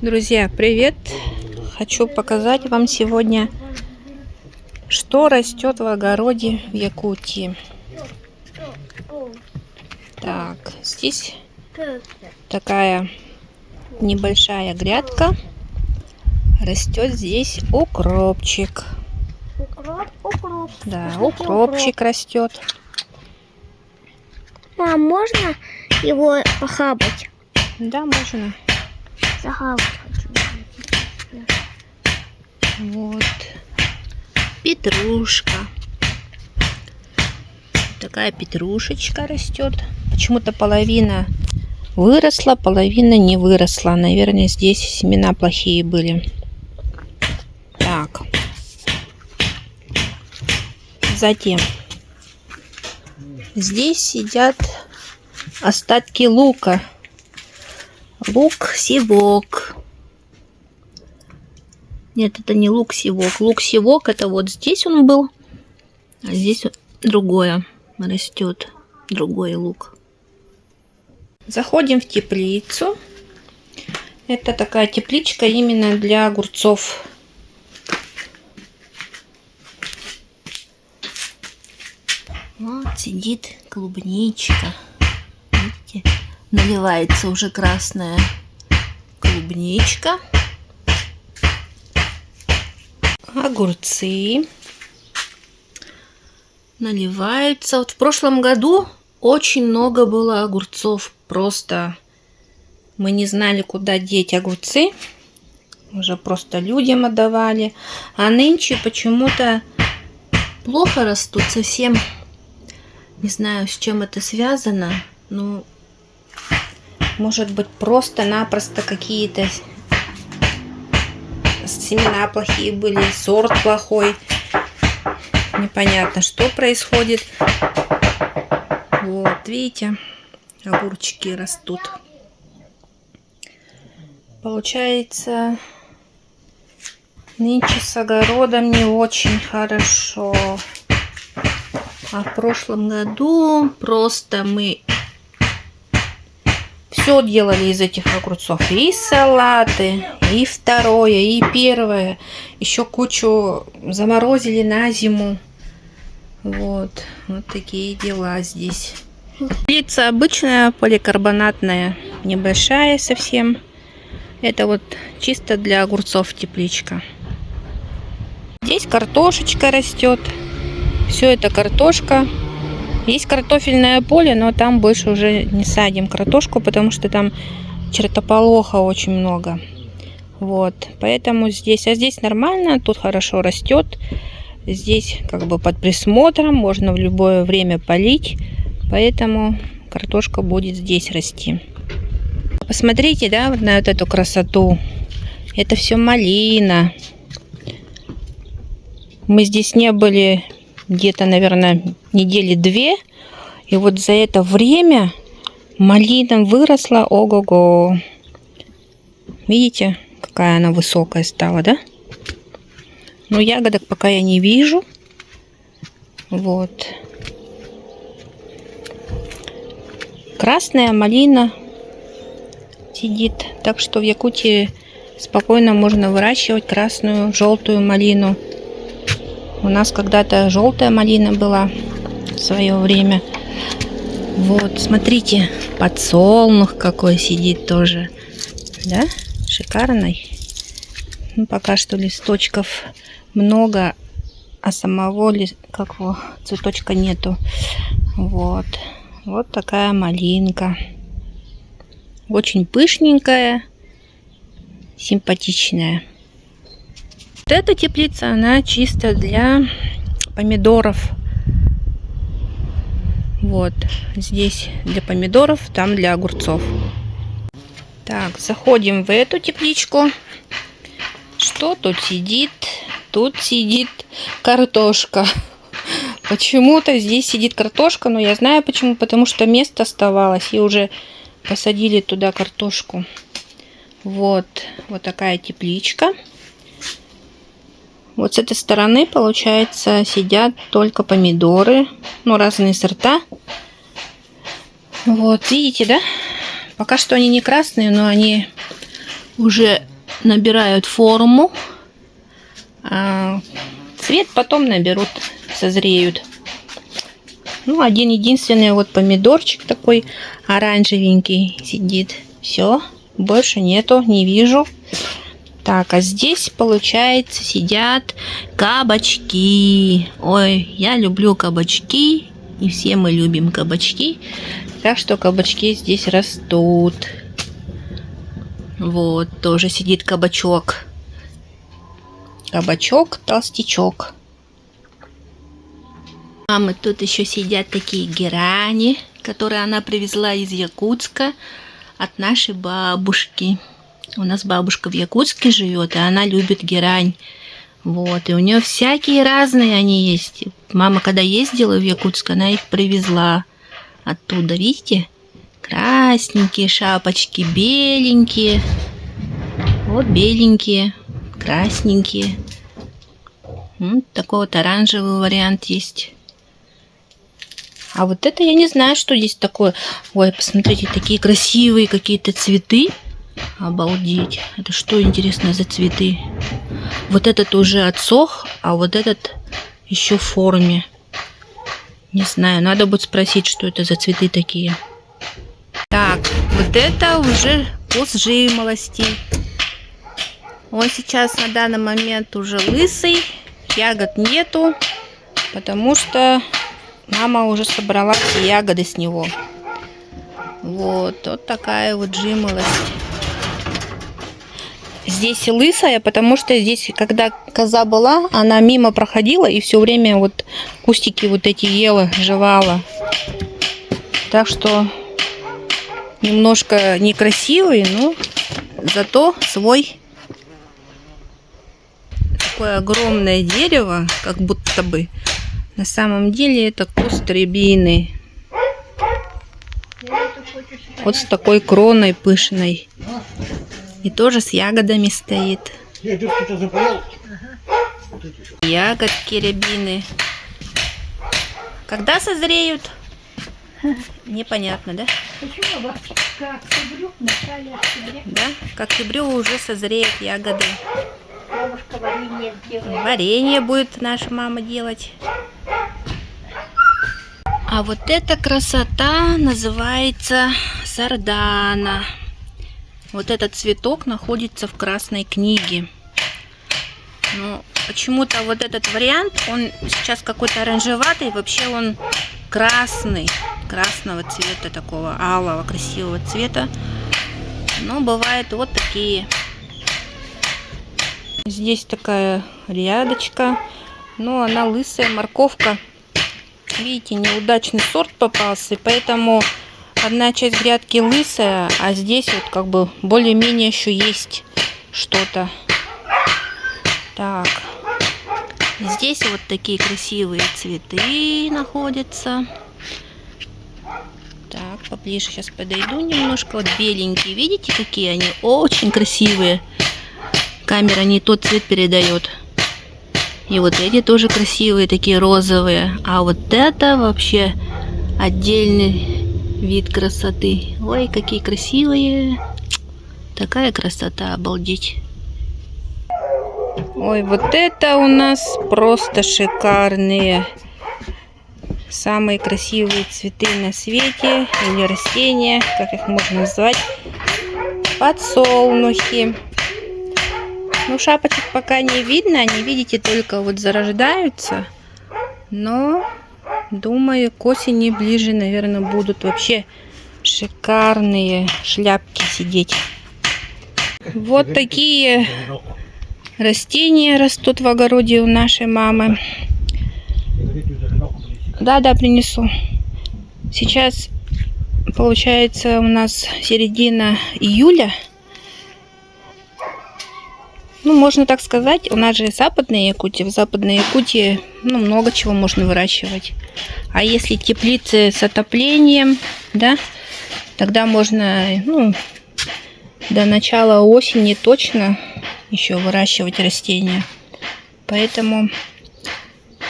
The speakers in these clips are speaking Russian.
Друзья, привет! Хочу показать вам сегодня, что растет в огороде в Якутии. Так, здесь такая небольшая грядка. Растет здесь укропчик. Укроп. Да, укропчик растет. А можно его похабать? Да, можно. Захавать хочу. Вот. Петрушка. Такая петрушечка растет. Почему-то половина выросла, половина не выросла. Наверное, здесь семена плохие были. Так. Затем здесь сидят остатки лука. Лук-севок. Нет, это не лук-севок. Лук-севок это вот здесь он был, а здесь другое растет. Другой лук. Заходим в теплицу. Это такая тепличка именно для огурцов. Вот сидит клубничка. Видите? Наливается уже красная клубничка. Огурцы наливаются. Вот в прошлом году очень много было огурцов. Просто мы не знали, куда деть огурцы. Уже просто людям отдавали. А нынче почему-то плохо растут совсем. Не знаю, с чем это связано. Но может быть просто-напросто какие-то семена плохие были, сорт плохой. Непонятно, что происходит. Вот, видите, огурчики растут. Получается, нынче с огородом не очень хорошо. А в прошлом году просто мы все делали из этих огурцов. И салаты, и второе, и первое. Еще кучу заморозили на зиму. Вот такие дела здесь. Теплица обычная, поликарбонатная, небольшая совсем. Это вот чисто для огурцов тепличка. Здесь картошечка растет. Все это картошка. Есть картофельное поле, но там больше уже не садим картошку, потому что там чертополоха очень много. Вот, поэтому здесь, а здесь нормально, тут хорошо растет. Здесь как бы под присмотром, можно в любое время полить, поэтому картошка будет здесь расти. Посмотрите, да, вот на вот эту красоту. Это все малина. Мы здесь не были где-то, наверное, недели 2. И вот за это время малина выросла. Ого-го. Видите, какая она высокая стала, да? Но ягодок пока я не вижу. Вот. Красная малина сидит. Так что в Якутии спокойно можно выращивать красную, желтую малину. У нас когда-то желтая малина была в свое время. Вот, смотрите, подсолнух какой сидит тоже. Да? Шикарный. Ну, пока что листочков много, а самого цветочка нету. Вот. Вот такая малинка. Очень пышненькая, симпатичная. Вот эта теплица, она чисто для помидоров. Вот здесь для помидоров, там для огурцов. Так, заходим в эту тепличку. Что тут сидит? Тут сидит картошка. Почему-то здесь сидит картошка, но я знаю почему. Потому что место оставалось, и уже посадили туда картошку. Вот такая тепличка. Вот с этой стороны, получается, сидят только помидоры. Ну, разные сорта. Вот, видите, да? Пока что они не красные, но они уже набирают форму, а цвет потом наберут, созреют. Ну, один единственный вот помидорчик такой оранжевенький сидит. Все, больше нету, не вижу. Так, а здесь, получается, сидят кабачки. Ой, я люблю кабачки, и все мы любим кабачки. Так что кабачки здесь растут. Вот, тоже сидит кабачок. Кабачок, толстячок. А мы тут еще сидят такие герани, которые она привезла из Якутска от нашей бабушки. У нас бабушка в Якутске живет, и она любит герань. Вот, и у нее всякие разные они есть. Мама, когда ездила в Якутск, она их привезла оттуда, видите? Красненькие шапочки, беленькие. Вот беленькие, красненькие. Вот такой вот оранжевый вариант есть. А вот это я не знаю, что здесь такое. Ой, посмотрите, такие красивые какие-то цветы. Обалдеть. Это что, интересно, за цветы? Вот этот уже отсох, а вот этот еще в форме. Не знаю, надо будет спросить, что это за цветы такие. Так, вот это уже куст жимолости. Он сейчас на данный момент уже лысый. Ягод нету, потому что мама уже собрала все ягоды с него. Вот такая вот жимолость. Здесь лысая, потому что здесь, когда коза была, она мимо проходила и все время вот кустики вот эти ела, жевала. Так что немножко некрасивый, но зато свой. Такое огромное дерево, как будто бы. На самом деле это куст рябины. Вот с такой кроной пышной. И тоже с ягодами стоит. Ягодки рябины. Когда созреют? Непонятно, да? Почему? К октябрю, в начале октября. Да, к октябрю уже созреют ягоды. Бабушка варенье делает. Варенье будет наша мама делать. А вот эта красота называется сардана. Вот этот цветок находится в Красной книге. Но почему-то вот этот вариант, он сейчас какой-то оранжеватый, вообще он красный, красного цвета, такого алого, красивого цвета. Но бывают вот такие. Здесь такая рядочка, но она лысая, морковка. Видите, неудачный сорт попался, и поэтому одна часть грядки лысая, а здесь вот как бы более-менее еще есть что-то. Так, здесь вот такие красивые цветы находятся. Так, поближе сейчас подойду немножко. Вот беленькие, видите, какие они? Очень красивые. Камера не тот цвет передает. И вот эти тоже красивые, такие розовые. А вот это вообще отдельный вид красоты. Ой, какие красивые. Такая красота, обалдеть. Ой, вот это у нас просто шикарные. Самые красивые цветы на свете. Или растения, как их можно назвать. Подсолнухи. Ну, шапочек пока не видно. Они, видите, только вот зарождаются. Но, думаю, к осени ближе, наверное, будут вообще шикарные шляпки сидеть. Вот такие растения растут в огороде у нашей мамы. Да, принесу. Сейчас, получается, у нас середина июля. Ну, можно так сказать, у нас же Западная Якутия. В Западной Якутии много чего можно выращивать. А если теплицы с отоплением, да, тогда можно, до начала осени точно еще выращивать растения. Поэтому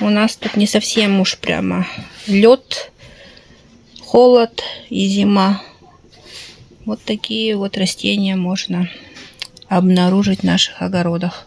у нас тут не совсем уж прямо лед, холод и зима. Вот такие вот растения можно обнаружить в наших огородах.